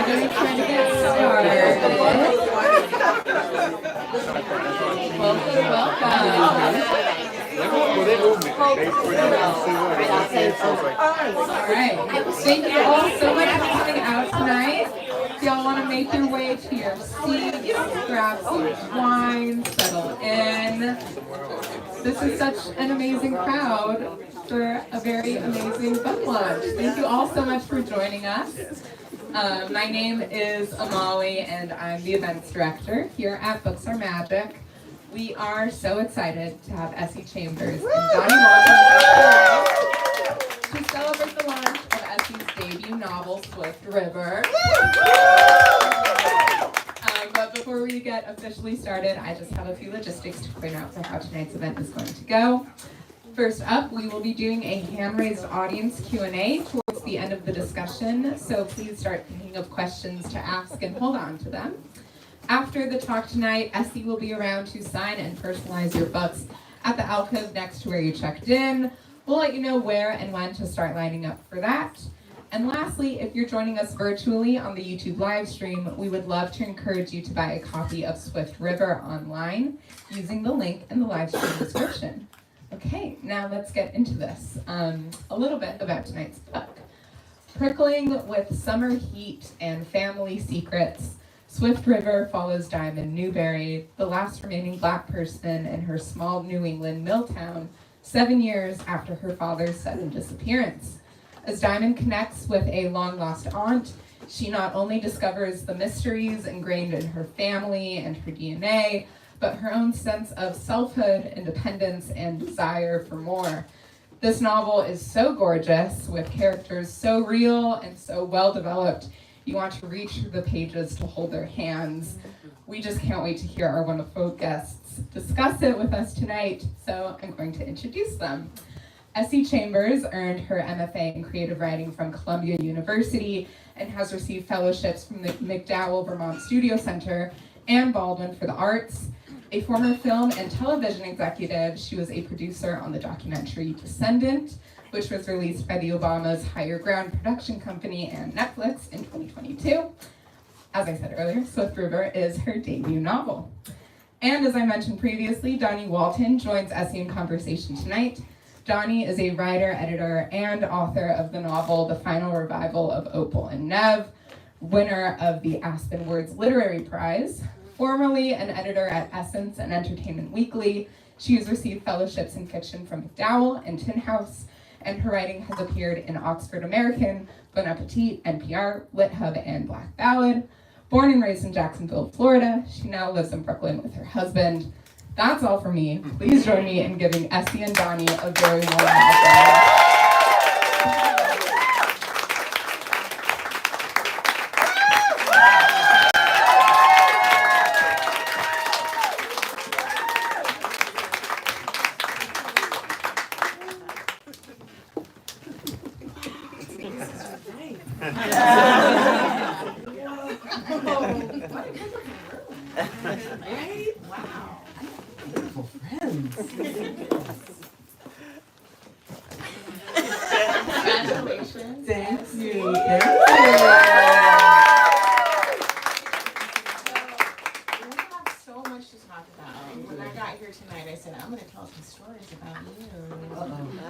trying to get started. Welcome. All right. Thank you all so much for coming out tonight. If y'all want to make your way to your seats, grab some wine, settle in. This is such an amazing crowd for a very amazing book launch. Thank you all so much for joining us. My name is Amali, and I'm the events director here at Books Are Magic. We are so excited to have Essie Chambers and Donnie Walton to celebrate the launch of Essie's debut novel, Swift River. But before we get officially started, I just have a few logistics to point out for how tonight's event is going to go. First up, we will be doing a hand-raised audience Q&A towards the end of the discussion, so please start thinking of questions to ask and hold on to them. After the talk tonight, Essie will be around to sign and personalize your books at the alcove next to where you checked in. We'll let you know where and when to start lining up for that. And lastly, if you're joining us virtually on the YouTube live stream, we would love to encourage you to buy a copy of Swift River online using the link in the live stream description. Okay, now let's get into this. A little bit about tonight's book. Prickling with summer heat and family secrets, Swift River follows Diamond Newberry, the last remaining Black person in her small New England mill town, 7 years after her father's sudden disappearance. As Diamond connects with a long-lost aunt, she not only discovers the mysteries ingrained in her family and her DNA, but her own sense of selfhood, independence, and desire for more. This novel is so gorgeous, with characters so real and so well-developed, you want to reach through the pages to hold their hands. We just can't wait to hear our wonderful guests discuss it with us tonight, so I'm going to introduce them. Essie Chambers earned her MFA in creative writing from Columbia University and has received fellowships from the McDowell Vermont Studio Center and Baldwin for the Arts. A former film and television executive, she was a producer on the documentary Descendant, which was released by the Obama's Higher Ground production company and Netflix in 2022. As I said earlier, Swift River is her debut novel. And as I mentioned previously, Donnie Walton joins Essie in conversation tonight. Donnie is a writer, editor, and author of the novel The Final Revival of Opal and Nev, winner of the Aspen Words Literary Prize. Formerly an editor at Essence and Entertainment Weekly, she has received fellowships in fiction from McDowell and Tin House, and her writing has appeared in Oxford American, Bon Appetit, NPR, Lit Hub, and Black Ballad. Born and raised in Jacksonville, Florida, she now lives in Brooklyn with her husband. That's all for me. Please join me in giving Essie and Donnie a very warm welcome. Congratulations. Thank you. So much to talk about. When I got here tonight, I said, I'm going to tell some stories about you.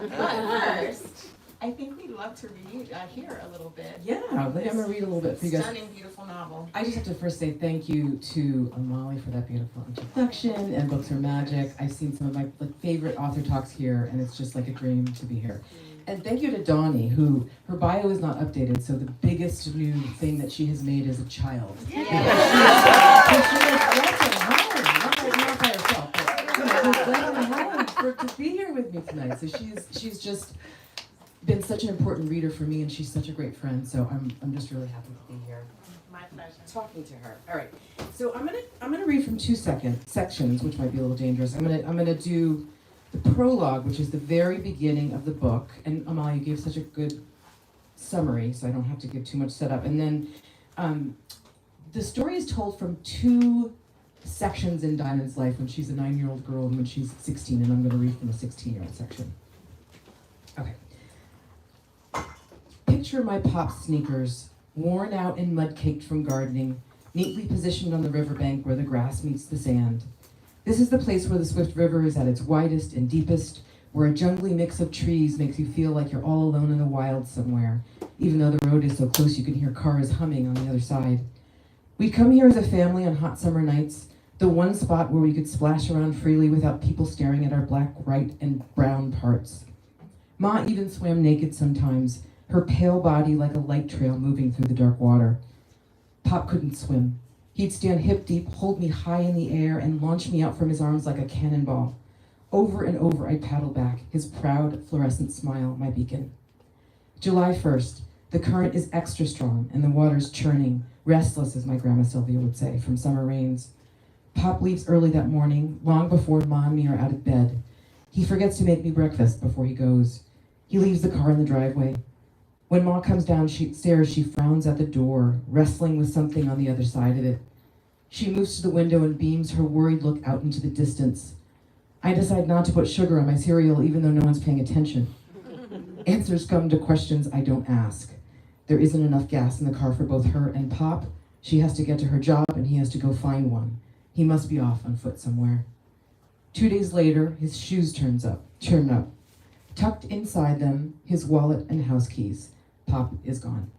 But first, I think we'd love to hear a little bit. Yeah, I'm going to read a little bit for you guys. Stunning, beautiful novel. I just have to first say thank you to Amali for that beautiful introduction and Books Are Magic. I've seen some of my favorite author talks here, and it's just like a dream to be here. And thank you to Donnie, who, her bio is not updated, so the biggest new thing that she has made as a child. Yeah. Not by herself, but to be here with me tonight. So she's just been such an important reader for me, and she's such a great friend. So I'm just really happy to be here. My pleasure. Talking to her. All right. So I'm gonna read from two sections, which might be a little dangerous. I'm gonna do the prologue, which is the very beginning of the book, and Amalia, you gave such a good summary, so I don't have to give too much setup. And then the story is told from two sections in Diamond's life, when she's a 9-year-old girl and when she's 16, and I'm going to read from the 16-year-old section. Okay. Picture my pop sneakers worn out and mud-caked from gardening, neatly positioned on the riverbank where the grass meets the sand. This is the place where the Swift River is at its widest and deepest, where a jungly mix of trees makes you feel like you're all alone in the wild somewhere, even though the road is so close you can hear cars humming on the other side. We'd come here as a family on hot summer nights, the one spot where we could splash around freely without people staring at our black, white, and brown parts. Ma even swam naked sometimes, her pale body like a light trail moving through the dark water. Pop couldn't swim. He'd stand hip deep, hold me high in the air, and launch me out from his arms like a cannonball. Over and over I'd paddle back, his proud, fluorescent smile my beacon. July 1st, the current is extra strong, and the water's churning, restless, as my Grandma Sylvia would say, from summer rains. Pop leaves early that morning, long before Ma and me are out of bed. He forgets to make me breakfast before he goes. He leaves the car in the driveway. When Ma comes downstairs, she frowns at the door, wrestling with something on the other side of it. She moves to the window and beams her worried look out into the distance. I decide not to put sugar on my cereal, even though no one's paying attention. Answers come to questions I don't ask. There isn't enough gas in the car for both her and Pop. She has to get to her job, and he has to go find one. He must be off on foot somewhere. 2 days later, his shoes turn up. Tucked inside them, his wallet and house keys. Pop is gone.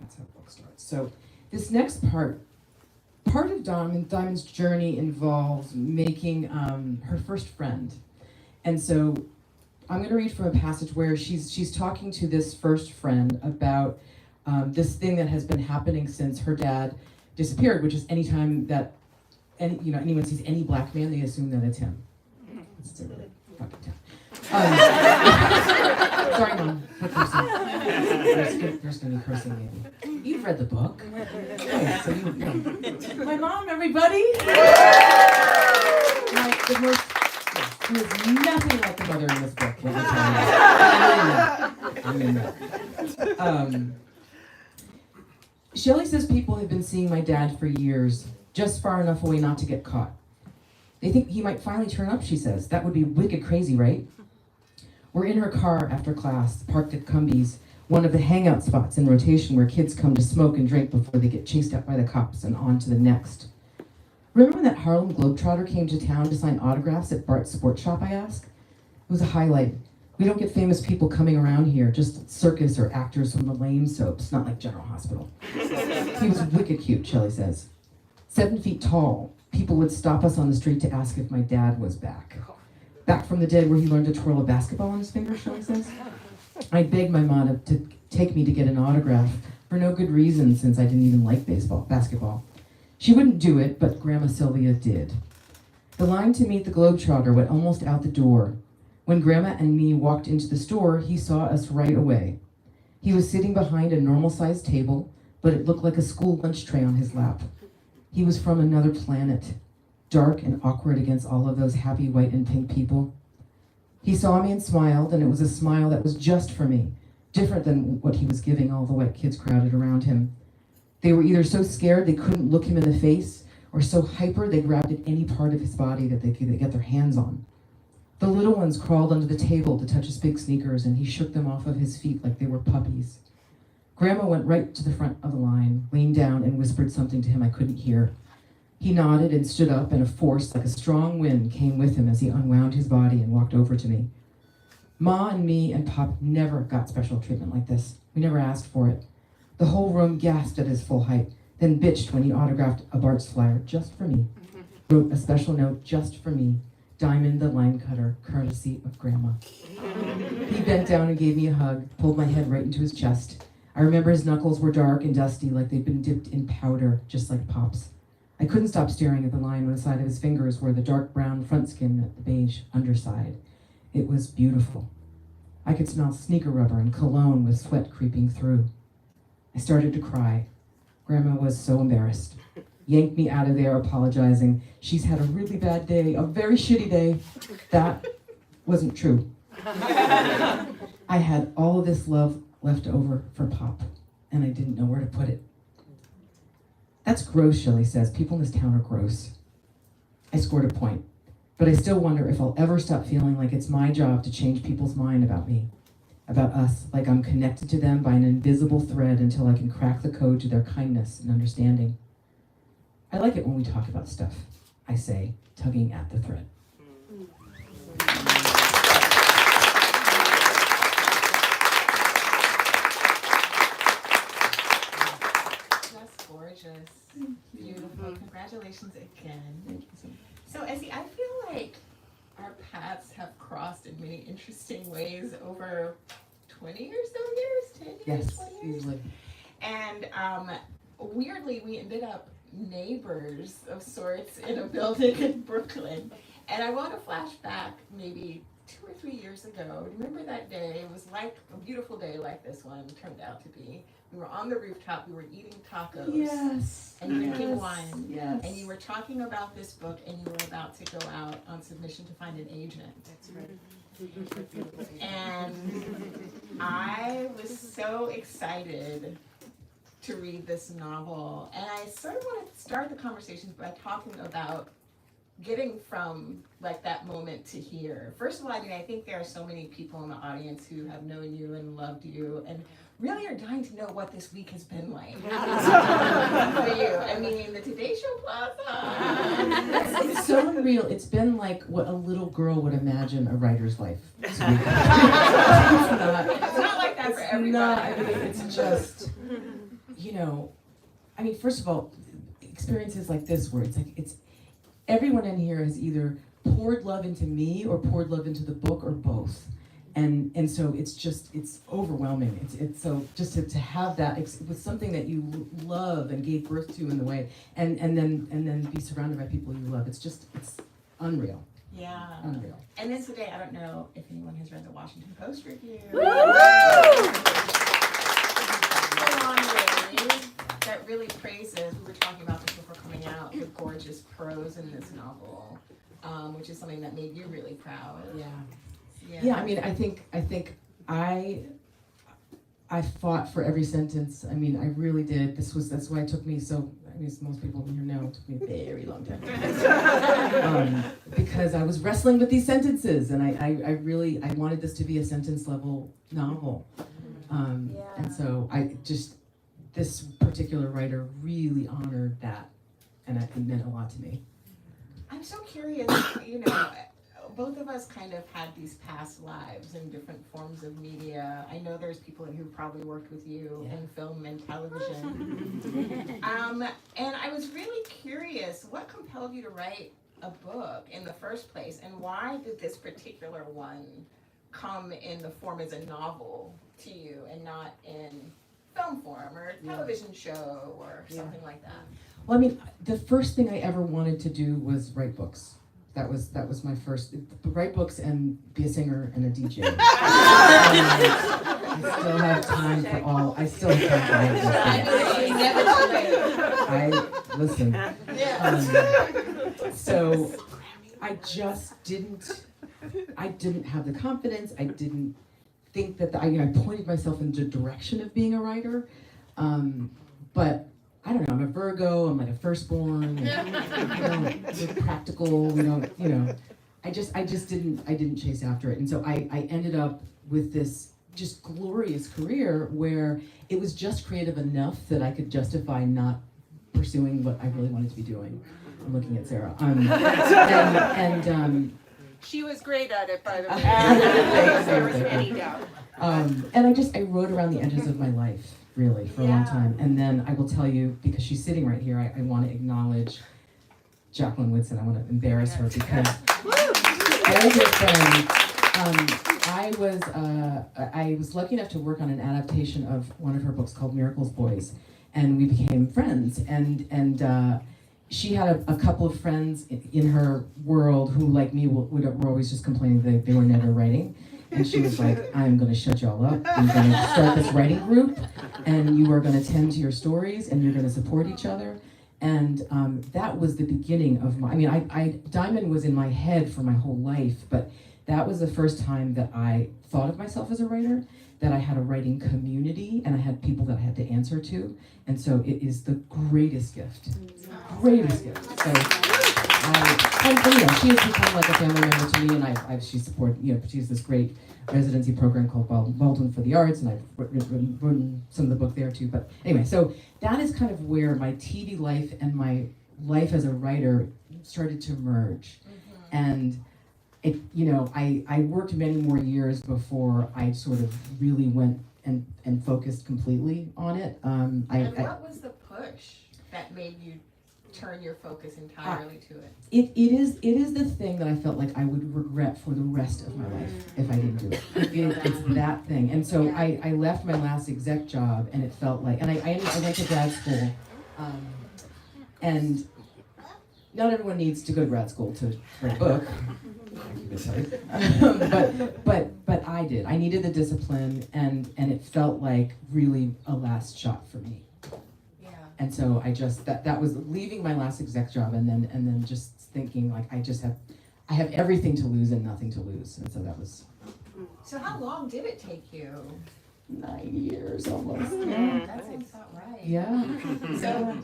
That's how the book starts. So this next part of Diamond's journey involves making her first friend. And so I'm going to read from a passage where she's talking to this first friend about this thing that has been happening since her dad disappeared, which is anytime that anyone sees any black man, they assume that it's him. It's a really fucking town. Sorry, Mom, for cursing. There's going to be cursing, maybe. You've read the book. Oh, so you know. My mom, everybody! There's nothing like the mother in this book. Let me tell you. I mean that. Shelley says people have been seeing my dad for years, just far enough away not to get caught. They think he might finally turn up, she says. That would be wicked crazy, right? We're in her car after class, parked at Cumbies, one of the hangout spots in rotation where kids come to smoke and drink before they get chased out by the cops and on to the next. Remember when that Harlem Globetrotter came to town to sign autographs at Bart's Sports Shop, I ask? It was a highlight. We don't get famous people coming around here, just circus or actors from the lame soaps, not like General Hospital. He was wicked cute, Shelley says. 7 feet tall. People would stop us on the street to ask if my dad was back. Back from the dead where he learned to twirl a basketball on his fingers, Shelley says. I begged my mom to take me to get an autograph for no good reason since I didn't even like basketball. She wouldn't do it, but Grandma Sylvia did. The line to meet the Globetrotter went almost out the door. When Grandma and me walked into the store, he saw us right away. He was sitting behind a normal-sized table, but it looked like a school lunch tray on his lap. He was from another planet, dark and awkward against all of those happy white and pink people. He saw me and smiled, and it was a smile that was just for me, different than what he was giving all the white kids crowded around him. They were either so scared they couldn't look him in the face, or so hyper they grabbed at any part of his body that they could get their hands on. The little ones crawled under the table to touch his big sneakers, and he shook them off of his feet like they were puppies. Grandma went right to the front of the line, leaned down, and whispered something to him I couldn't hear. He nodded and stood up, and a force like a strong wind came with him as he unwound his body and walked over to me. Ma and me and Pop never got special treatment like this. We never asked for it. The whole room gasped at his full height, then bitched when he autographed a Bart's flyer just for me. Wrote a special note just for me. Diamond the line cutter, courtesy of Grandma. He bent down and gave me a hug, pulled my head right into his chest. I remember his knuckles were dark and dusty, like they'd been dipped in powder, just like Pop's. I couldn't stop staring at the line on the side of his fingers where the dark brown front skin met the beige underside. It was beautiful. I could smell sneaker rubber and cologne with sweat creeping through. I started to cry. Grandma was so embarrassed. Yanked me out of there apologizing. She's had a really bad day, a very shitty day. That wasn't true. I had all of this love left over for Pop, and I didn't know where to put it. That's gross, Shelley says. People in this town are gross. I scored a point, but I still wonder if I'll ever stop feeling like it's my job to change people's mind about me. about us, like I'm connected to them by an invisible thread until I can crack the code to their kindness and understanding. I like it when we talk about stuff, I say, tugging at the thread. That's gorgeous. Beautiful. Congratulations again. Thank you so much. So, Essie, I feel like our paths have crossed in many interesting ways over 20 or so years, 10 years, Yes, 20 years. easily. And weirdly, we ended up neighbors of sorts in a building in Brooklyn. And I want to flash back maybe 2 or 3 years ago. Remember that day? It was like a beautiful day like this one turned out to be. We were on the rooftop, we were eating tacos. Yes. And drinking wine. Yes. And you were talking about this book and you were about to go out on submission to find an agent. That's right. And I was so excited to read this novel. And I sort of want to start the conversations by talking about getting from like that moment to here. First of all, I mean, I think there are so many people in the audience who have known you and loved you and really are dying to know what this week has been like for you. I mean, the Today Show Plaza. It's so unreal. It's been like what a little girl would imagine a writer's life to be. It's not like that for everybody. I mean, it's just, you know, I mean, first of all, experiences like this where it's like, it's, everyone in here has either poured love into me or poured love into the book or both. And so it's just, it's overwhelming. It's so just to have that with something that you love and gave birth to in the way, and then be surrounded by people you love. It's just, it's unreal. Yeah. Unreal. And then today, I don't know if anyone has read the Washington Post review. Woo! That really praises, we were talking about this before coming out, the gorgeous prose in this novel, which is something that made you really proud. Yeah, I mean, I think I fought for every sentence. I mean, I really did. That's why it took me so, I mean, as most people in here know, it took me a very long time. Because I was wrestling with these sentences, and I really wanted this to be a sentence level novel. And so this particular writer really honored that, and it meant a lot to me. I'm so curious, you know, both of us kind of had these past lives in different forms of media. I know there's people who probably worked with you in film and television. And I was really curious, what compelled you to write a book in the first place, and why did this particular one come in the form as a novel to you and not in film form or a television show or something like that? Well, I mean, the first thing I ever wanted to do was write books. That was my first, write books and be a singer and a DJ. I still have time for all, I still have time for listen. So I just didn't have the confidence. I didn't think that, I pointed myself in the direction of being a writer. But I don't know, I'm a Virgo, I'm like a firstborn, we're practical, we don't, I didn't chase after it. And so I ended up with this just glorious career where it was just creative enough that I could justify not pursuing what I really wanted to be doing. I'm looking at Sarah. She was great at it, by the way. Thanks. There was any doubt. And I rode around the edges of my life, really, for a long time. And then I will tell you, because she's sitting right here, I want to acknowledge Jacqueline Woodson. I want to embarrass her because very good friend. I was lucky enough to work on an adaptation of one of her books called Miracles Boys, and we became friends. And she had a couple of friends in her world who, like me, were always just complaining that they were never writing. And she was like, I'm going to shut y'all up. I'm going to start this writing group, and you are going to tend to your stories, and you're going to support each other. And that was the beginning of Diamond was in my head for my whole life, but that was the first time that I thought of myself as a writer. that I had a writing community and I had people that I had to answer to. And so it is the greatest gift. Greatest gift. So she has become like a family member to me, and she supported, she has this great residency program called Baldwin for the Arts, and I've written some of the book there too. But anyway, so that is kind of where my TV life and my life as a writer started to merge. And it, I worked many more years before I sort of really went and focused completely on it. What was the push that made you turn your focus entirely to it? It is the thing that I felt like I would regret for the rest of my life if I didn't do it. It's that thing. And so I left my last exec job, and it felt like, and I went to grad school, and not everyone needs to go to grad school to write a book. But I did. I needed the discipline, and it felt like really a last shot for me. And so I just that was leaving my last exec job, and then just thinking like I have everything to lose and nothing to lose, and so that was. So how long did it take you? 9 years almost. That sounds about right. Yeah. So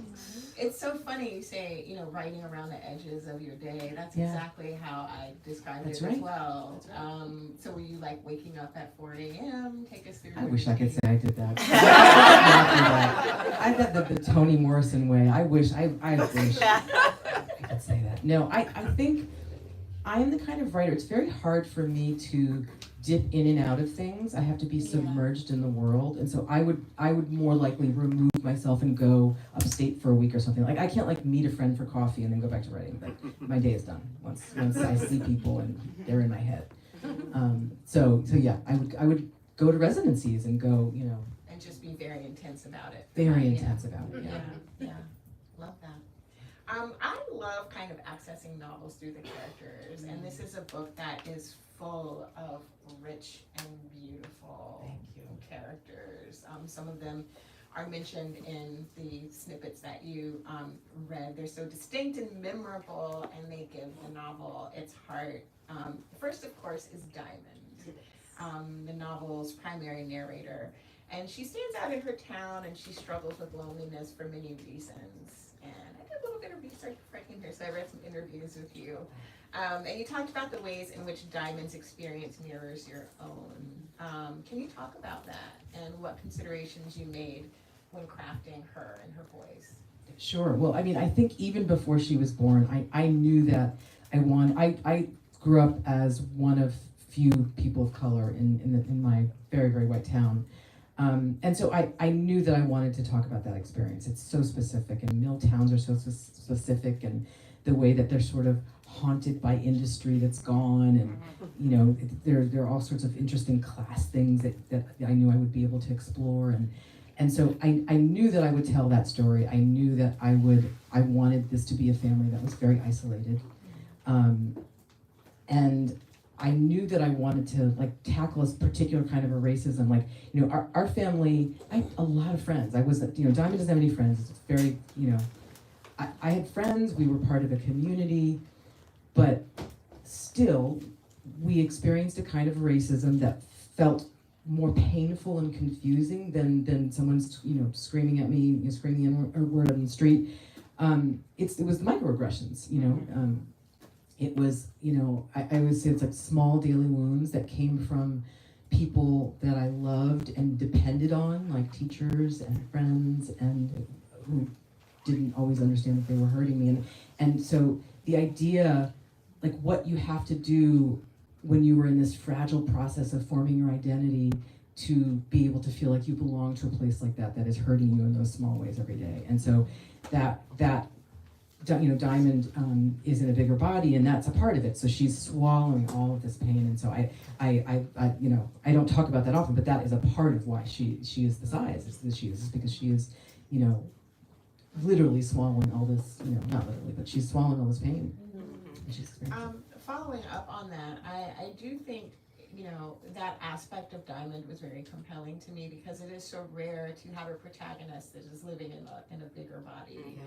it's so funny you say, writing around the edges of your day. That's exactly how I described it as well. So were you like waking up at 4 a.m.? Take us through. I wish I could say I did that. I did the Toni Morrison way. I wish I could say that. No, I think I am the kind of writer, it's very hard for me to dip in and out of things. I have to be submerged in the world, and so I would more likely remove myself and go upstate for a week or something. Like I can't meet a friend for coffee and then go back to writing. Like my day is done once I see people and they're in my head. So yeah, I would go to residencies and go, and just be very intense about it. Very intense about it. Yeah. Love that. I love kind of accessing novels through the characters, and this is a book that is full of rich and beautiful characters. Some of them are mentioned in the snippets that you read. They're so distinct and memorable, and they give the novel its heart. First, of course, is Diamond, the novel's primary narrator. And she stands out in her town, and she struggles with loneliness for many reasons. And I did a little bit of research before I came here, so I read some interviews with you. And you talked about the ways in which Diamond's experience mirrors your own. Can you talk about that and what considerations you made when crafting her and her voice? Sure. Well, I mean, I think even before she was born, I knew that I grew up as one of few people of color in my very, very white town. And so I knew that I wanted to talk about that experience. It's so specific, and mill towns are so specific, and the way that they're sort of haunted by industry that's gone, and there are all sorts of interesting class things that I knew I would be able to explore, and so I knew that I would tell that story. I knew that I wanted this to be a family that was very isolated, and I knew that I wanted to tackle a particular kind of a racism. Our family, I had a lot of friends. Diamond doesn't have any friends. It's very, I had friends, we were part of a community, but still we experienced a kind of racism that felt more painful and confusing than someone's, screaming at me, screaming a word on the street. It was microaggressions, It was, I always say it's like small daily wounds that came from people that I loved and depended on, like teachers and friends, and who didn't always understand that they were hurting me. And so the idea, what you have to do when you were in this fragile process of forming your identity to be able to feel like you belong to a place like that is hurting you in those small ways every day. And so that Diamond is in a bigger body, and that's a part of it. So she's swallowing all of this pain, and so I don't talk about that often, but that is a part of why she is the size that she is because she is, literally swallowing all this, not literally, but she's swallowing all this pain. Following up on that, I do think that aspect of Diamond was very compelling to me because it is so rare to have a protagonist that is living in a bigger body.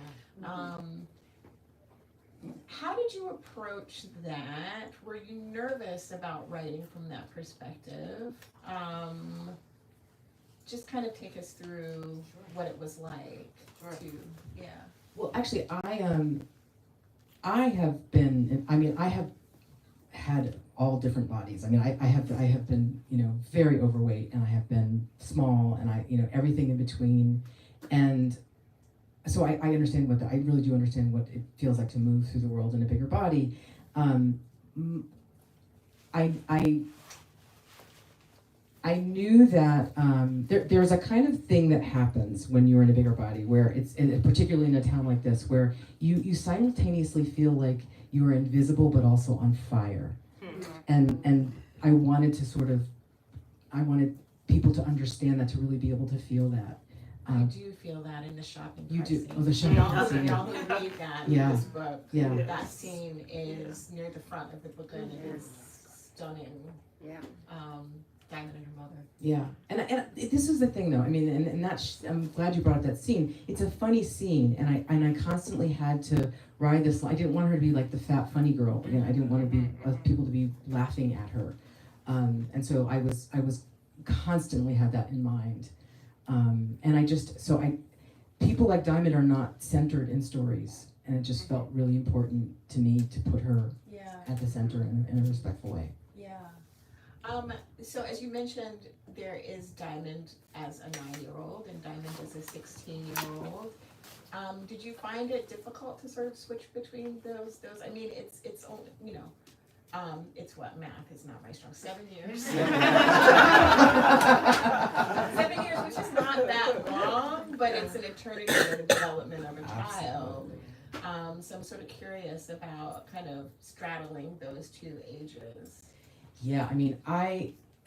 How did you approach that? Were you nervous about writing from that perspective? just kind of take us through what it was like to, yeah. Well, actually, I have been. I mean, I have had all different bodies. I mean, I have been, very overweight, and I have been small, and everything in between, and so I understand I really do understand what it feels like to move through the world in a bigger body. I knew that there's a kind of thing that happens when you're in a bigger body, where and particularly in a town like this, where you simultaneously feel like you are invisible but also on fire. And I wanted people to understand that, to really be able to feel that. I do feel that in the shopping You cart do. scene. Oh, the shopping cart scene. Y'all who read that Yeah. in this book, Yeah. that scene is near the front of the book, and it is stunning. Yeah. Diamond and her mother. Yeah, and this is the thing though. I mean, and that's, I'm glad you brought up that scene. It's a funny scene, and I constantly had to ride this. I didn't want her to be like the fat funny girl. I didn't want to be people to be laughing at her, and so I was constantly had that in mind, and people like Diamond are not centered in stories, and it just felt really important to me to put her at the center in a respectful way. Yeah. So as you mentioned, there is Diamond as a 9-year-old and Diamond as a 16-year-old. Did you find it difficult to sort of switch between those? I mean, it's only, it's what, math is not my strong. 7 years. 7 years, which is not that long, but it's an eternity in the development of a child. So I'm sort of curious about kind of straddling those two ages. Yeah, I mean,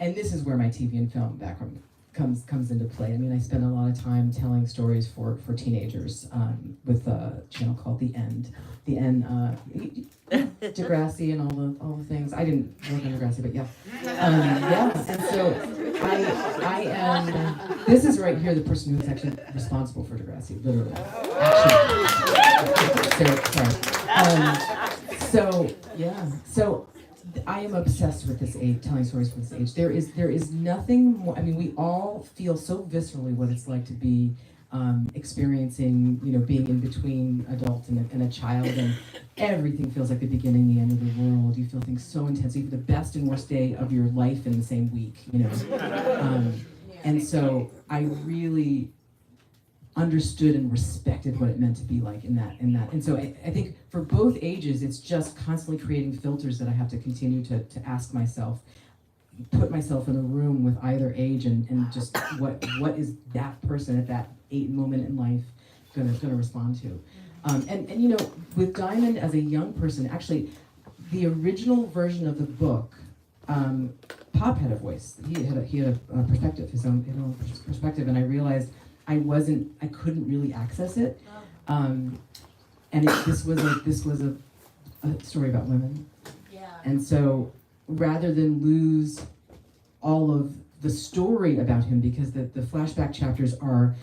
and this is where my TV and film background comes into play. I mean, I spend a lot of time telling stories for teenagers with a channel called The End. The End, Degrassi and all the things. I didn't work on Degrassi, but yeah. And so I am, this is right here the person who's actually responsible for Degrassi, literally. So I am obsessed with this age, telling stories from this age. There is nothing more. I mean, we all feel so viscerally what it's like to be experiencing, being in between adult and a child, and everything feels like the beginning, the end of the world. You feel things so intensely, the best and worst day of your life in the same week, And so I really understood and respected what it meant to be like in that. And so I think for both ages, it's just constantly creating filters that I have to continue to ask myself, put myself in a room with either age, and just what is that person at that moment in life gonna respond to. And with Diamond as a young person, actually, the original version of the book, Pop had a voice. He had a perspective, his own perspective, and I realized I couldn't really access it, and this was a story about women, and so rather than lose all of the story about him, because the flashback chapters are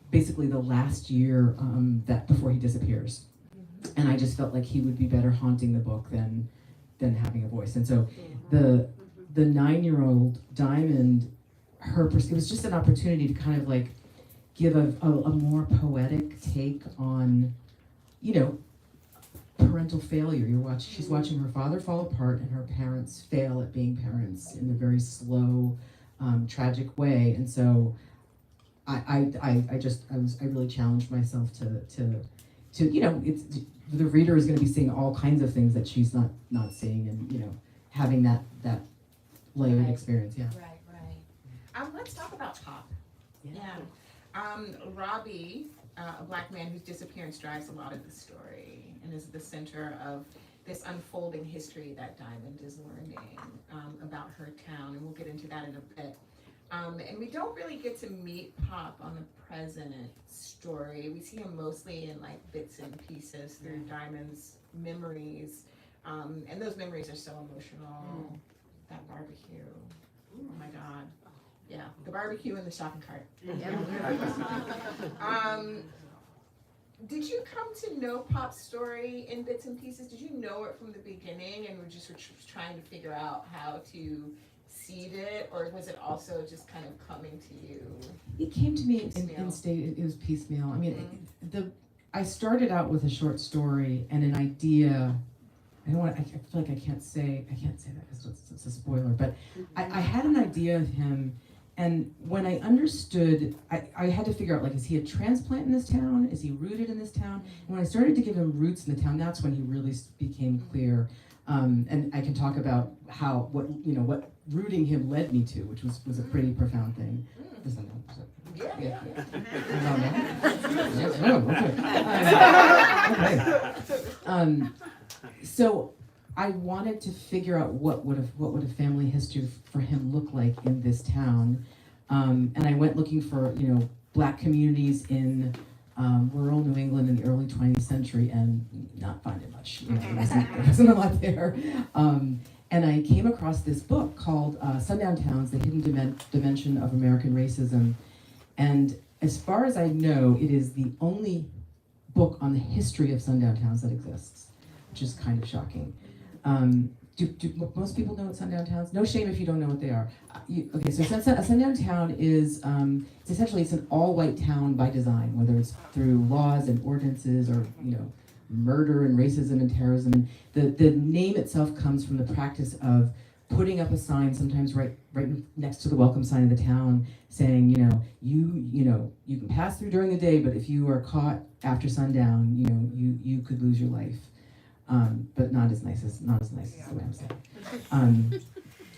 basically the last year that before he disappears, and I just felt like he would be better haunting the book than having a voice, and so the 9-year-old Diamond, it was just an opportunity to kind of like give a more poetic take on, parental failure. She's watching her father fall apart and her parents fail at being parents in a very slow, tragic way. And so I really challenged myself to the reader is going to be seeing all kinds of things that she's not seeing, and having that layered experience. Yeah. Right. Let's talk about Pop. Yeah. Robbie, a black man whose disappearance drives a lot of the story and is the center of this unfolding history that Diamond is learning about her town, and we'll get into that in a bit. And we don't really get to meet Pop on the present story. We see him mostly in like bits and pieces through Diamond's memories, and those memories are so emotional. That barbecue, oh my God. Yeah, the barbecue and the shopping cart. Did you come to know Pop's story in bits and pieces? Did you know it from the beginning and were just trying to figure out how to seed it, or was it also just kind of coming to you? It came to me in Piecemeal. state. It was piecemeal. I mean, I started out with a short story and an idea. I feel like I can't say that because it's a spoiler. But I had an idea of him, and when I understood, I had to figure out, like, is he a transplant in this town? Is he rooted in this town? And when I started to give him roots in the town, that's when he really became clear. And I can talk about what rooting him led me to, which was a pretty profound thing. Yeah. Okay. So I wanted to figure out what would a family history for him look like in this town, and I went looking for Black communities in rural New England in the early 20th century, and not finding much. There wasn't a lot there. And I came across this book called Sundown Towns: The Hidden Dimension of American Racism. And as far as I know, it is the only book on the history of sundown towns that exists, which is kind of shocking. Do most people know what sundown towns? No shame if you don't know what they are. So a sundown town is it's essentially an all-white town by design, whether it's through laws and ordinances or murder and racism and terrorism. And the name itself comes from the practice of putting up a sign, sometimes right next to the welcome sign of the town, saying, you can pass through during the day, but if you are caught after sundown, you could lose your life. But not as nice as the way I'm saying.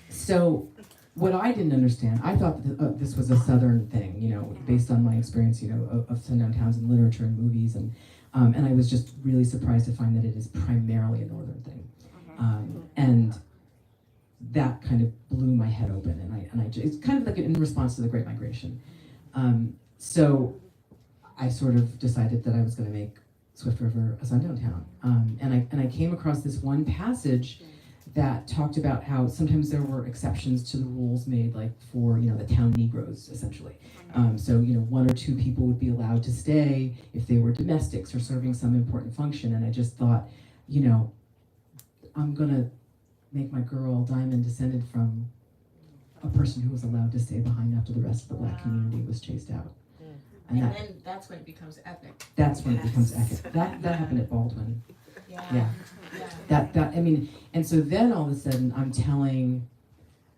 So what I didn't understand, I thought that this was a Southern thing, based on my experience, of sundown towns in literature and movies, and I was just really surprised to find that it is primarily a Northern thing, and that kind of blew my head open, and I it's kind of like in response to the Great Migration. So I sort of decided that I was going to make Swift River a sundown town, and I came across this one passage that talked about how sometimes there were exceptions to the rules made, like for the town Negroes, essentially. So one or two people would be allowed to stay if they were domestics or serving some important function, and I just thought, I'm gonna make my girl Diamond descended from a person who was allowed to stay behind after the rest of the Black community was chased out. And then that's when it becomes epic. That's when it becomes epic. That happened at Baldwin. Yeah. And so then all of a sudden I'm telling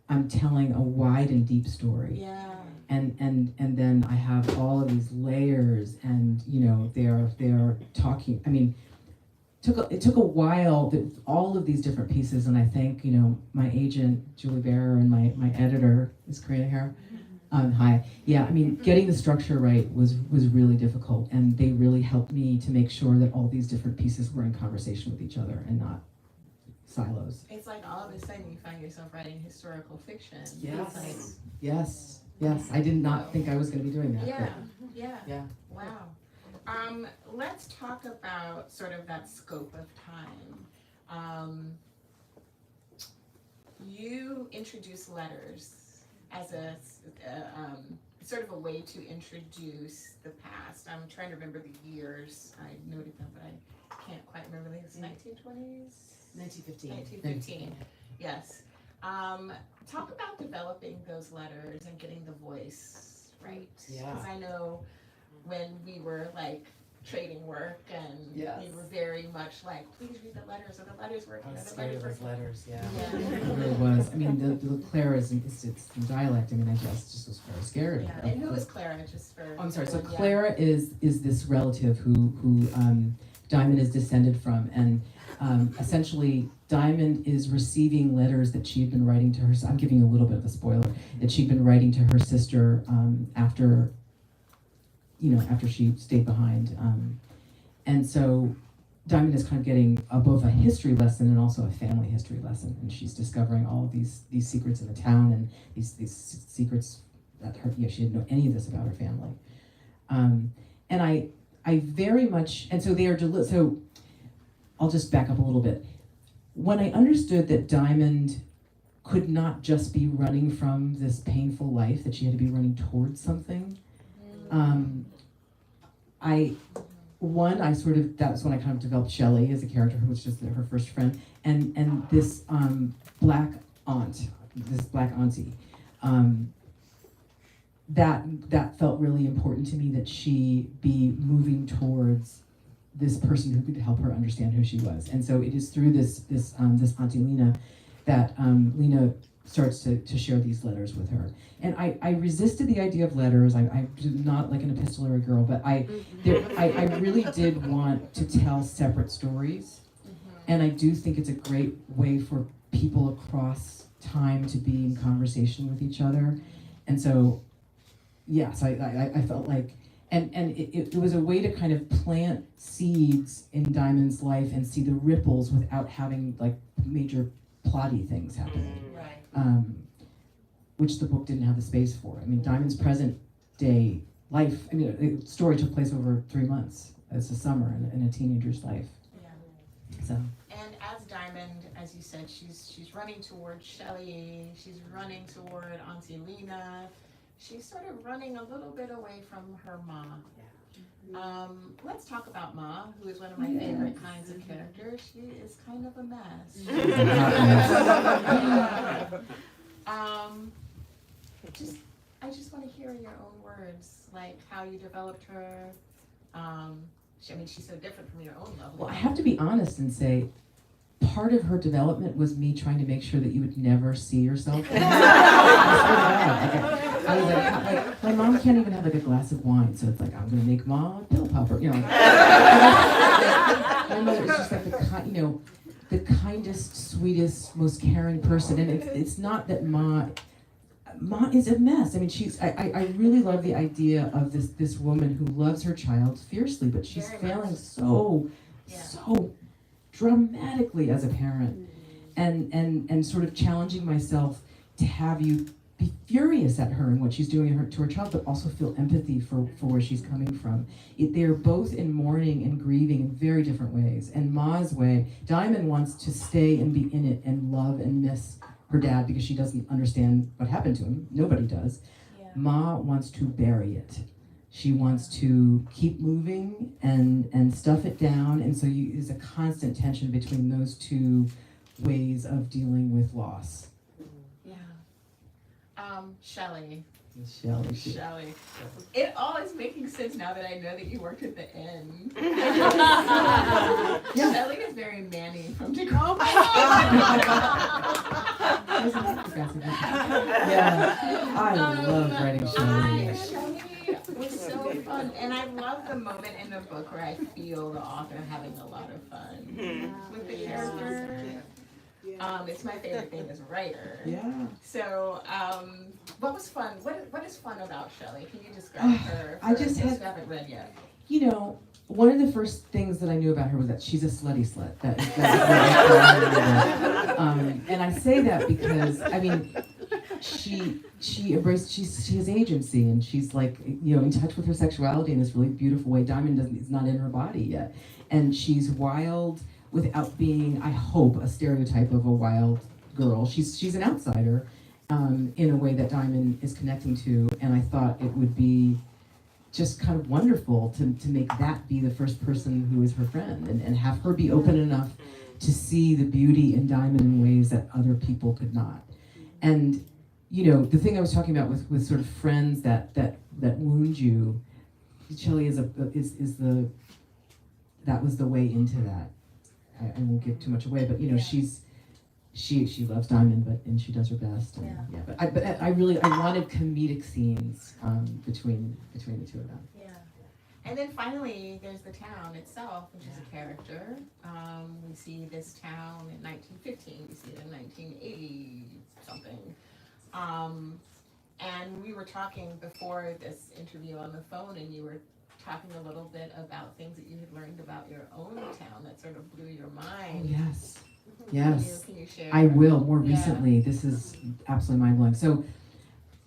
a wide and deep story. Yeah. And then I have all of these layers, and they are talking. I mean, it took a while, all of these different pieces, and I thank my agent Julie Bearer and my editor, Ms. Karina here. Hi. Yeah, I mean, getting the structure right was really difficult, and they really helped me to make sure that all these different pieces were in conversation with each other and not silos. It's like all of a sudden you find yourself writing historical fiction. Yes. Yes. I did not think I was going to be doing that. Yeah. Wow. Let's talk about sort of that scope of time. You introduce letters as a sort of a way to introduce the past. I'm trying to remember the years. I noted them, but I can't quite remember. I think it's 1920s? 1915. Yes. Talk about developing those letters and getting the voice right. Yeah. Because I know when we were like trading work and we were very much like, please read the letters, or the letters were, I was scared of those letters, yeah. Yeah. It really was. I mean, the Clara it's in dialect. I mean, I just was very scared. Yeah. And who is Clara? Just for. Oh, I'm sorry. So everyone, Clara is this relative who Diamond is descended from, and essentially Diamond is receiving letters that she had been writing to her. I'm giving you a little bit of a spoiler, that she'd been writing to her sister after she stayed behind, and so Diamond is kind of getting both a history lesson and also a family history lesson, and she's discovering all of these secrets in the town, and these secrets that she didn't know any of this about her family, and I very much, and so they are so I'll just back up a little bit. When I understood that Diamond could not just be running from this painful life, that she had to be running towards something, that's when I kind of developed Shelley as a character, who was just her first friend, and this Black aunt this black auntie. That felt really important to me, that she be moving towards this person who could help her understand who she was. And so it is through this Auntie Lena that Lena starts to share these letters with her. And I resisted the idea of letters. I'm not like an epistolary girl, but I really did want to tell separate stories. And I do think it's a great way for people across time to be in conversation with each other. And so, yes, I felt like, and it was a way to kind of plant seeds in Diamond's life and see the ripples without having like major plotty things happening. Right. Which the book didn't have the space for. I mean, Diamond's present day life, I mean, the story took place over 3 months. It's a summer in a teenager's life. Yeah. So. And as Diamond, as you said, she's running toward Shelley. She's running toward Auntie Lena. She's sort of running a little bit away from her Ma. Let's talk about Ma, who is one of my favorite kinds of characters. She is kind of a mess. I just want to hear your own words, like how you developed her. I mean, she's so different from your own level. Well, I have to be honest and say, part of her development was me trying to make sure that you would never see yourself. I was like, my mom can't even have like a glass of wine, so it's like, I'm gonna make Ma a pill popper, you know. My mother is just like the kindest, sweetest, most caring person, and it's not that Ma is a mess. I mean, I really love the idea of this woman who loves her child fiercely, but she's failing so dramatically as a parent, and sort of challenging myself to have you be furious at her and what she's doing to her child, but also feel empathy for where she's coming from. They're both in mourning and grieving in very different ways. And Ma's way, Diamond wants to stay and be in it and love and miss her dad because she doesn't understand what happened to him. Nobody does. Yeah. Ma wants to bury it. She wants to keep moving and stuff it down. And so there's a constant tension between those two ways of dealing with loss. Shelley. Shelley. It all is making sense now that I know that you worked at the inn. Shelley is very Manny from Tacoma. Yeah, I love writing Shelley. Shelley was so fun, and I love the moment in the book where I feel the author having a lot of fun with the character. It's my favorite thing as a writer. Yeah. So, what was fun? What is fun about Shelley? Can you describe her? I just haven't read yet. You know, one of the first things that I knew about her was that she's a slutty slut. And I say that because I mean, she has agency, and she's like, you know, in touch with her sexuality in this really beautiful way. Diamond is not in her body yet, and she's wild without being, I hope, a stereotype of a wild girl. She's an outsider in a way that Diamond is connecting to, and I thought it would be just kind of wonderful to make that be the first person who is her friend, and have her be open enough to see the beauty in Diamond in ways that other people could not. And you know, the thing I was talking about with sort of friends that wound you, Shelley that was the way into that. I won't give too much away, but you know, she loves Diamond, and she does her best. And, but I wanted comedic scenes between the two of them. Yeah, and then finally there's the town itself, which is a character. We see this town in 1915. We see it in 1980 something. And we were talking before this interview on the phone, and you were talking a little bit about things that you had learned about your own town that sort of blew your mind. Oh, yes. Can you share? I will, more recently. This is absolutely mind-blowing. So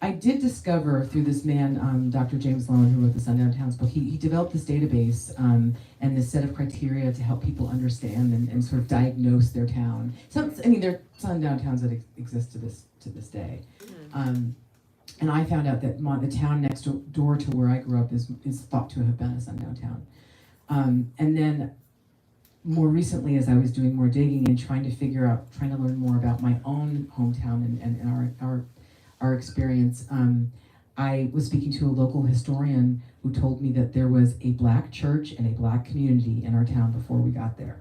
I did discover through this man, Dr. James Lowen, who wrote the Sundown Towns book, he developed this database and this set of criteria to help people understand and sort of diagnose their town. So, I mean, there are sundown towns that exist to this day. And I found out that the town next door to where I grew up is thought to have been a sundown town. And then more recently, as I was doing more digging and trying to learn more about my own hometown and our experience, I was speaking to a local historian who told me that there was a Black church and a Black community in our town before we got there,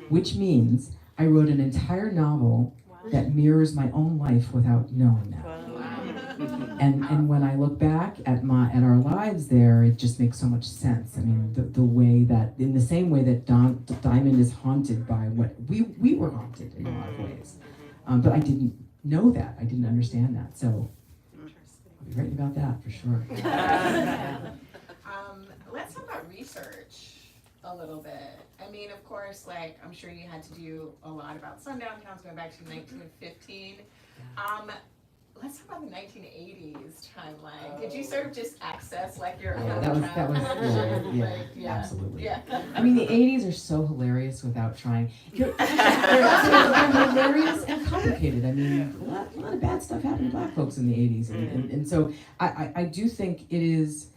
which means I wrote an entire novel that mirrors my own life without knowing that. And when I look back at our lives there, it just makes so much sense. I mean, the way that, in the same way that Diamond is haunted by what we were haunted in a lot of ways, but I didn't know that. I didn't understand that. So I'll be writing about that for sure. Let's talk about research a little bit. I mean, of course, like, I'm sure you had to do a lot about sundown towns going back to 1915. Let's talk about the 1980s timeline. Did you sort of just access like your own that was yeah, absolutely. Yeah. I mean, the 80s are so hilarious without trying. They're hilarious and complicated. I mean, a lot of bad stuff happened to Black folks in the 80s, and so I do think it is.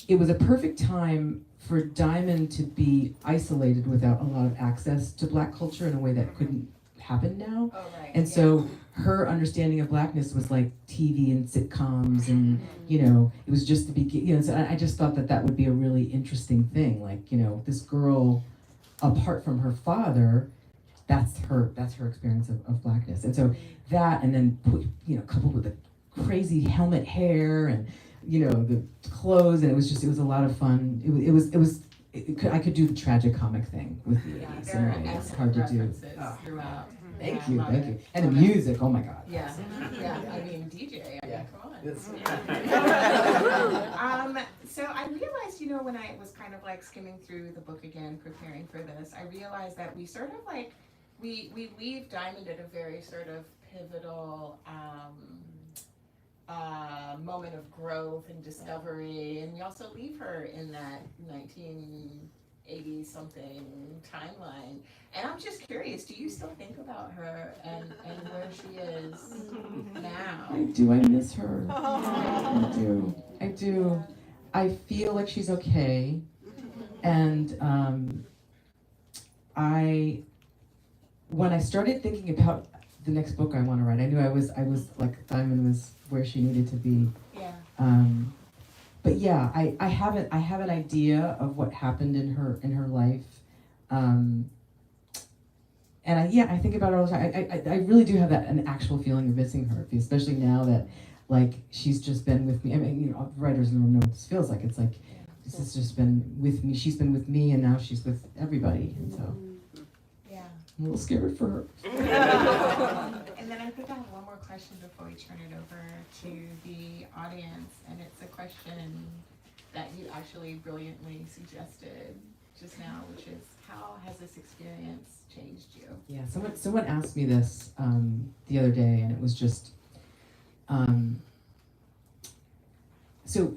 It was a perfect time for Diamond to be isolated without a lot of access to Black culture in a way that couldn't happen now. Oh, right. And so her understanding of Blackness was like TV and sitcoms, and it was just the beginning. So I just thought that would be a really interesting thing. Like, this girl, apart from her father, that's her experience of Blackness. And so that, and then coupled with the crazy helmet hair and the clothes, and it was a lot of fun. I could do the tragic comic thing with the 80s. There are It's hard to do. throughout. Thank you. And the music, oh my God. Yeah, I mean, DJ, come on. So I realized, when I was kind of like skimming through the book again, preparing for this, I realized that we sort of like, we leave Diamond at a very sort of pivotal moment of growth and discovery, and we also leave her in that 1980 something timeline. And I'm just curious, do you still think about her and where she is now? I do. I miss her. I do. I feel like she's okay. And when I started thinking about the next book I want to write, I knew I was like, Diamond was where she needed to be. Yeah. But yeah, I have an idea of what happened in her life. And I think about her all the time. I really do have an actual feeling of missing her, especially now that like she's just been with me. I mean, writers in the room know what this feels like. It's like this has just been with me. She's been with me, and now she's with everybody. And so Yeah. I'm a little scared for her. And then I think I have one more question before we turn it over to the audience, and it's a question that you actually brilliantly suggested just now, which is, how has this experience changed you? Yeah, someone asked me this the other day, and it was just so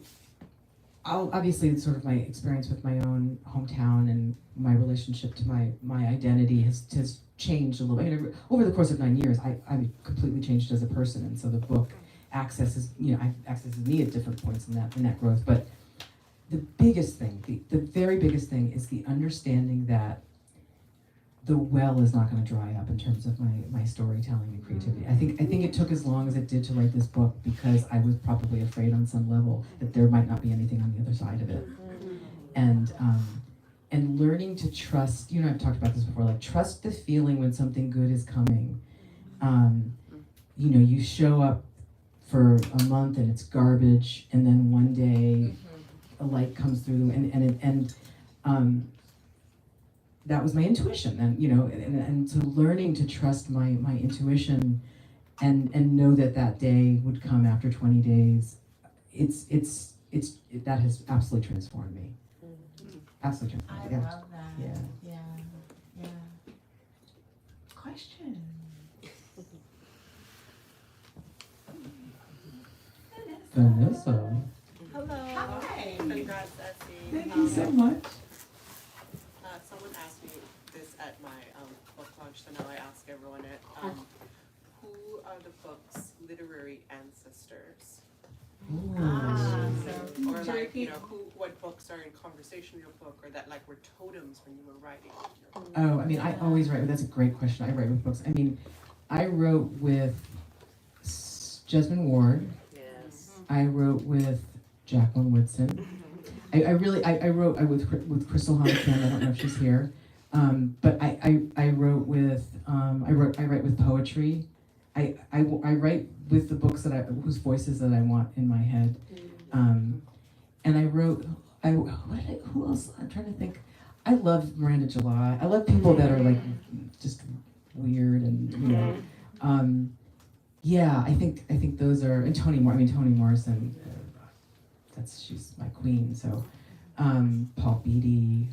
obviously it's sort of my experience with my own hometown and my relationship to my identity has changed a little bit. I mean, over the course of 9 years, I completely changed as a person, and so the book accesses me at different points in that growth. But the biggest thing, the very biggest thing, is the understanding that the well is not going to dry up in terms of my storytelling and creativity. I think it took as long as it did to write this book because I was probably afraid on some level that there might not be anything on the other side of it. And learning to trust, I've talked about this before, like trust the feeling when something good is coming. You show up for a month and it's garbage, and then one day a light comes through, and that was my intuition, and so learning to trust my intuition, and know that day would come after 20 days. That has absolutely transformed me. Absolutely transformed me. I love that. Yeah. Question. Vanessa. Hello. Hi. Congrats, Essie. Thank you so much. Someone asked me this at my book launch, so now I ask everyone it. Who are the book's literary ancestors? So, Or to like, you repeat- know, what books are in conversation in your book, or that like were totems when you were writing your book? Oh, I mean, I always write. That's a great question. I write with books. I mean, I wrote with Jesmyn Ward. Yes. I wrote with Jacqueline Woodson. I wrote with Crystal Honican. I don't know if she's here, but I wrote with I write with poetry. I write with the books whose voices that I want in my head, and I wrote. Who else? I'm trying to think. I love Miranda July. I love people that are like just weird and you know. Yeah, I think those are, and Toni Morrison. She's my queen. So, Paul Beatty,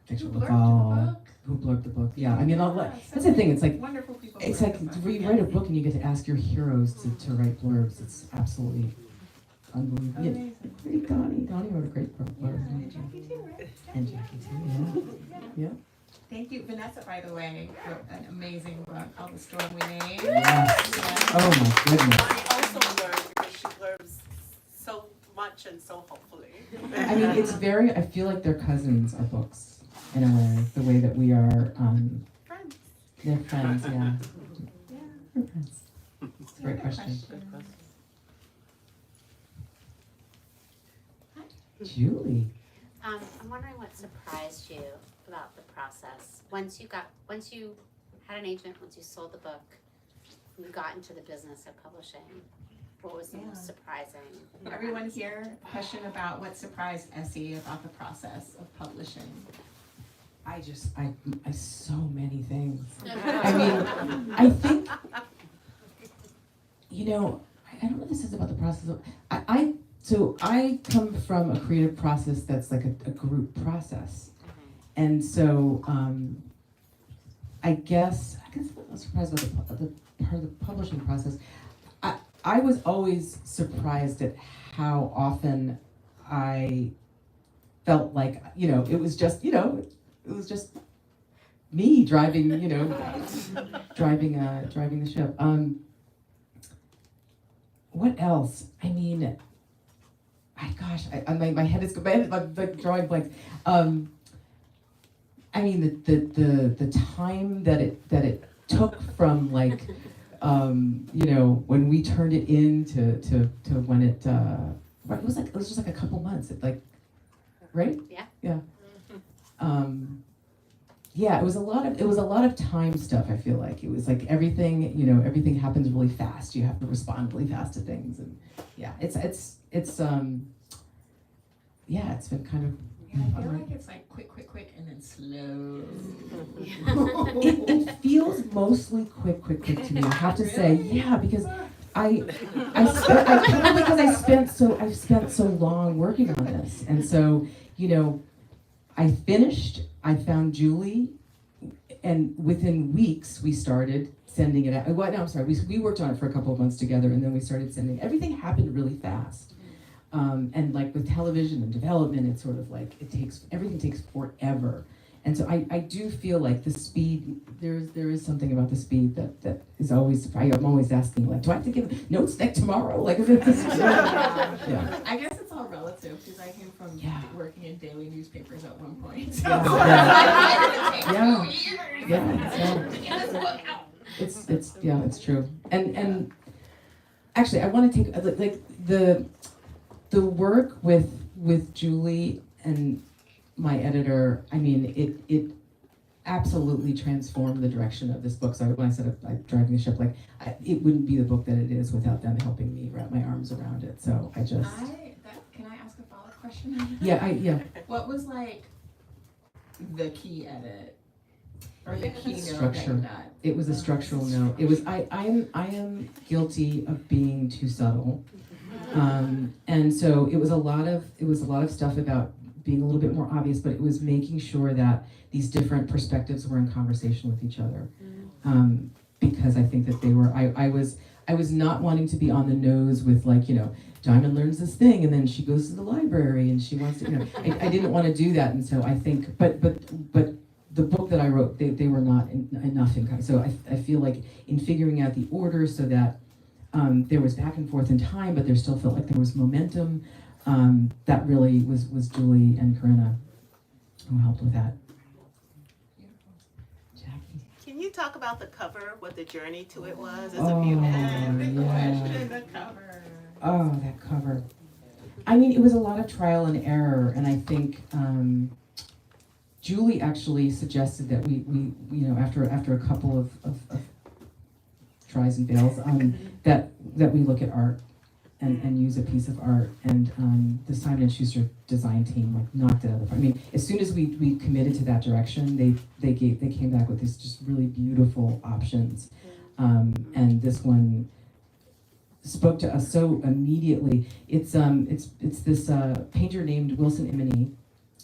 Victor Laval, who blurred the book. Yeah, I mean, that's the thing. It's like Wonderful people. it's like you write a book and you get to ask your heroes to write blurbs. It's absolutely unbelievable. Amazing. Yeah. Donnie wrote a great blurb. And Jackie too, right? And Jackie too. Yeah. Thank you, Vanessa, by the way, wrote an amazing book called The Storm We Made. Yes. Oh my goodness. I also learned because she blurbs so much and so hopefully. I mean, it's very. I feel like they're cousins. Our books, in a way, the way that we are. Friends. They're friends. Yeah. Yeah. We're friends. It's a great question. Julie. I'm wondering what surprised you about the process. Once you had an agent, once you sold the book, you got into the business of publishing. What was the most surprising? Everyone here, question about what surprised Essie about the process of publishing. I so many things. I mean, I think, you know, I don't know what this is about the process of, so I come from a creative process that's like a group process. And so, I guess I'm not surprised about the part of the publishing process. I was always surprised at how often I felt like, you know, it was just me driving, you know, driving the ship. What else? I mean, my head is like drawing blanks. I mean, the time that it took from like, you know, when we turned it in to when it it was just like a couple months. Right? Yeah. Yeah. Yeah, it was a lot of time stuff. I feel like it was like everything, you know, everything happens really fast. You have to respond really fast to things, and yeah, it's yeah, it's been kind of. I feel like it's like quick, and then slow. It feels mostly quick to me. I have to say, yeah, because I've spent so long working on this, and so you know, I finished. I found Julie, and within weeks we started sending it out. Well, no, I'm sorry. We worked on it for a couple of months together, and then we started sending. Everything happened really fast. And like with television and development, it's sort of like everything takes forever. And so I do feel like the speed, there is something about the speed that is always, I'm always asking, like, do I have to give notes next tomorrow? Like, is it this? Yeah. I guess it's all relative because I came from working in daily newspapers at one point. It's true. And actually, I want to take like the work with Julie and my editor. I mean, it absolutely transformed the direction of this book. So when I said I'm driving the ship, like it wouldn't be the book that it is without them helping me wrap my arms around it. So I just. Can I ask a follow-up question? Yeah. What was like the key edit or the key note Structure. that you got? It was a structural note. It was I am guilty of being too subtle. And so it was a lot of stuff about being a little bit more obvious, but it was making sure that these different perspectives were in conversation with each other. Because I think that they were, I was not wanting to be on the nose with like, you know, Diamond learns this thing and then she goes to the library and she wants to, you know, I didn't want to do that. And so I think, but the book that I wrote, they were not enough in, so I feel like in figuring out the order so that there was back and forth in time, but there still felt like there was momentum. That really was Julie and Corinna who helped with that. Jackie. Can you talk about the cover, what the journey to it was? It's Oh, a beautiful Big yeah. question, the cover. Oh, that cover. I mean, it was a lot of trial and error, and I think Julie actually suggested that we you know, after a couple of tries and fails, that we look at art and use a piece of art, and the Simon & Schuster design team like knocked it out of the park. I mean, as soon as we committed to that direction, they came back with these just really beautiful options, and this one spoke to us so immediately. It's this painter named Wilson Imini.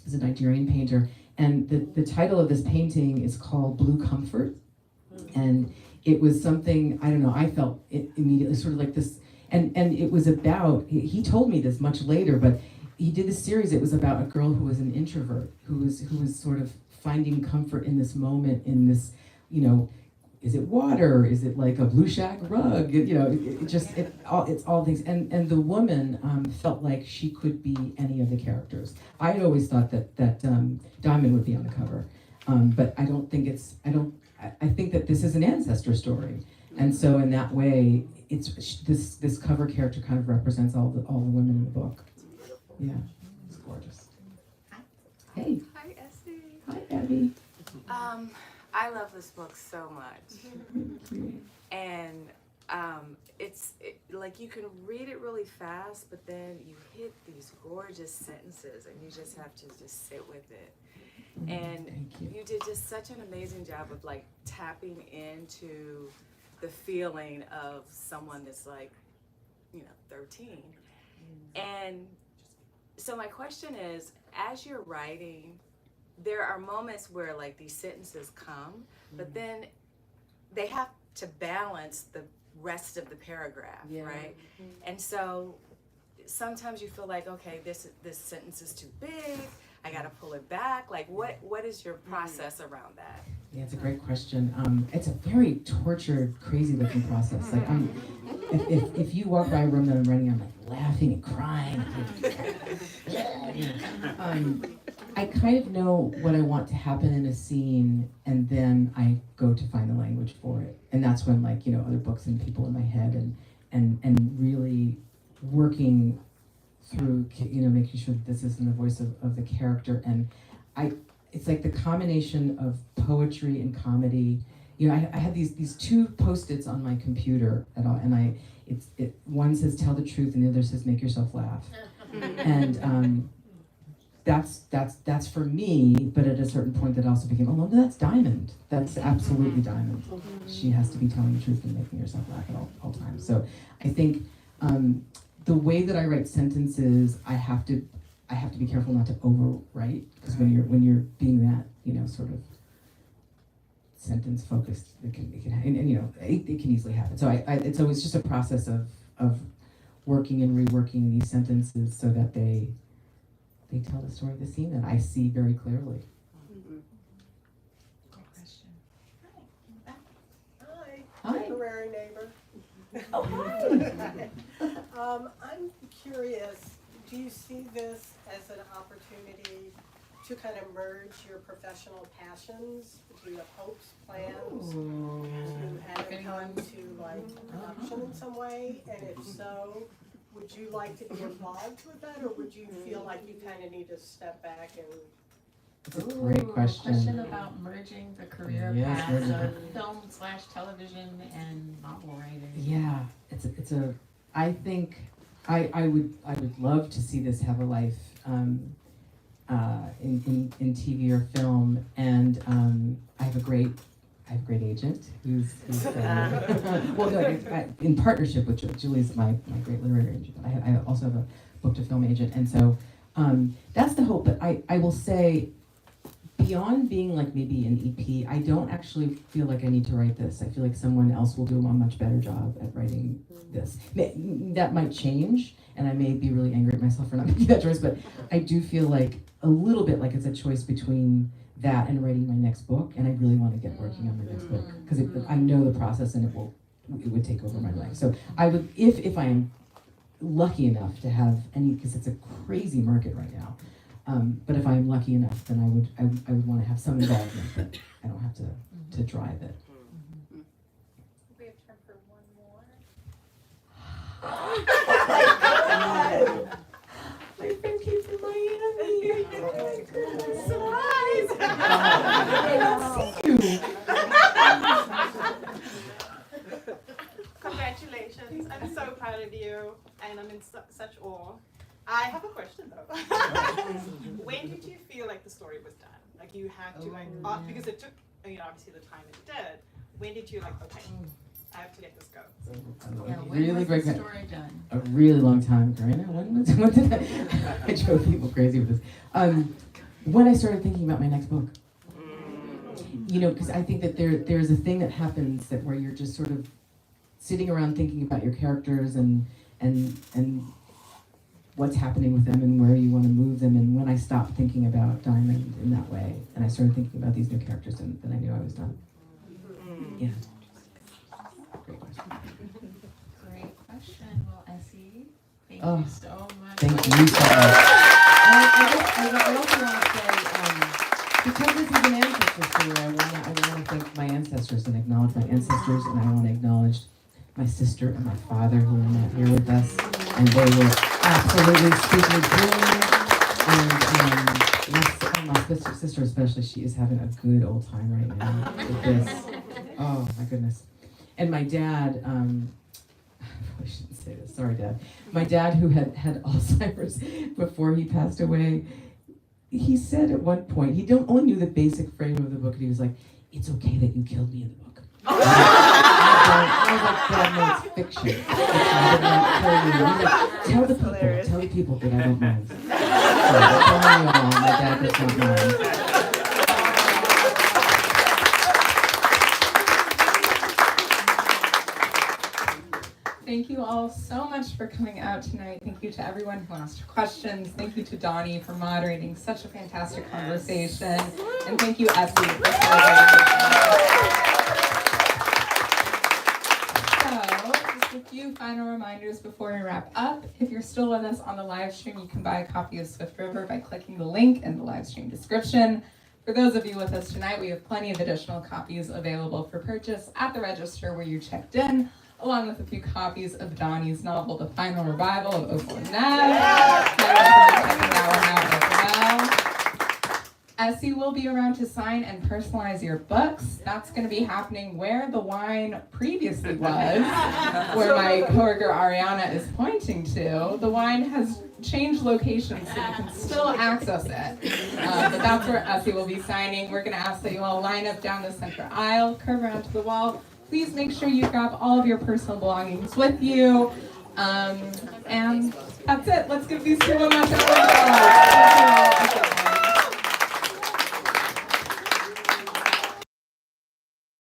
He's a Nigerian painter, and the title of this painting is called Blue Comfort, and it was something, I don't know, I felt it immediately sort of like this, and it was about, he told me this much later, but he did this series. It was about a girl who was an introvert, who was sort of finding comfort in this moment, in this, you know, is it water? Is it like a blue shack rug? You know, it's all things. And the woman felt like she could be any of the characters. I had always thought that Diamond would be on the cover, but I don't think it's. I think that this is an ancestor story, and so in that way, it's this cover character kind of represents all the women in the book. Yeah, it's gorgeous. Hey. Hi, Essie. Hi, Abby. I love this book so much, and it's like you can read it really fast, but then you hit these gorgeous sentences, and you just have to just sit with it. And you did just such an amazing job of like tapping into the feeling of someone that's like, 13. And so my question is, as you're writing, there are moments where like these sentences come, but then they have to balance the rest of the paragraph, right? And so sometimes you feel like, okay, this sentence is too big, I gotta pull it back. Like what is your process around that? Yeah, it's a great question. It's a very tortured, crazy looking process. Like if you walk by a room that I'm writing, I'm like laughing and crying. I kind of know what I want to happen in a scene, and then I go to find the language for it. And that's when other books and people in my head and really working through, making sure that this is in the voice of the character. And it's like the combination of poetry and comedy. I had these two Post-its on my computer and one says tell the truth and the other says make yourself laugh. And that's for me, but at a certain point that also became, oh no, that's Diamond. That's absolutely Diamond. She has to be telling the truth and making herself laugh at all times. So I think the way that I write sentences, I have to be careful not to overwrite, because when you're being that, sort of sentence focused, it can easily happen. So it's always just a process of working and reworking these sentences so that they tell the story of the scene that I see very clearly. Good question. Hi. Hi. Temporary neighbor. Oh, hi. I'm curious, do you see this as an opportunity to kind of merge your professional passions? Do you have hopes, plans? Do you have it come to like production in some way? And if so, would you like to be involved with that, or would you feel like you kind of need to step back and? It's a great question. Question about merging the career Yes, paths merging. of film/television and novel writing. Yeah, I think I would love to see this have a life in TV or film, and I have a great agent who's well, no, in partnership with Julie. Julie's my great literary agent, but I also have a book to film agent, and so that's the hope. But I will say, beyond being like maybe an EP, I don't actually feel like I need to write this. I feel like someone else will do a much better job at writing this. That might change, and I may be really angry at myself for not making that choice, but I do feel like a little bit like it's a choice between that and writing my next book, and I really want to get working on my next book, because I know the process and it will it would take over my life. So I would, if I am lucky enough to have any, because it's a crazy market right now. But if I'm lucky enough, then I would want to have some involvement, but I don't have to drive it. We have time for one more. My friend came from Miami. Surprise! Congratulations, I'm so proud of you, and I'm in such awe. I have a question though. When did you feel like the story was done? Like you had to because it took, obviously the time it did. When did you like, okay, I have to let this go? Really great. Story done. A really long time ago. When did I drove people crazy with this. When I started thinking about my next book. Because I think that there's a thing that happens that where you're just sort of sitting around thinking about your characters and what's happening with them and where you want to move them. And when I stopped thinking about Diamond in that way, and I started thinking about these new characters, and then I knew I was done. Yeah. Great question. Great question. Well, Essie, thank Oh, you so much. Thank you so much. I also want to say, because this is an ancestor story, I want to thank my ancestors and acknowledge my ancestors, and I want to acknowledge my sister and my father who are not here with us, and they were absolutely super brilliant. And my sister especially, she is having a good old time right now with this. Oh my goodness. And my dad, I shouldn't say this, sorry Dad. My dad, who had Alzheimer's before he passed away, he said at one point, he only knew the basic frame of the book, and he was like, "It's okay that you killed me in the book." I was like, "Dad, no, it's fiction. I did not kill you." He's like, tell the people that I don't mind. So, telling you all, my dad does not mind. Thank you all so much for coming out tonight. Thank you to everyone who asked questions. Thank you to Donnie for moderating such a fantastic conversation. And thank you, Essie, for So, just a few final reminders before we wrap up. If you're still with us on the live stream, you can buy a copy of Swift River by clicking the link in the live stream description. For those of you with us tonight, we have plenty of additional copies available for purchase at the register where you checked in, along with a few copies of Donnie's novel, The Final Revival of Opal and Ned. Checking that one out as well. Essie will be around to sign and personalize your books. That's going to be happening where the wine previously was, where my coworker Ariana is pointing to. The wine has changed locations so you can still access it. But that's where Essie will be signing. We're going to ask that you all line up down the center aisle, curve around to the wall. Please make sure you grab all of your personal belongings with you. And that's it. Let's give these two a much applause.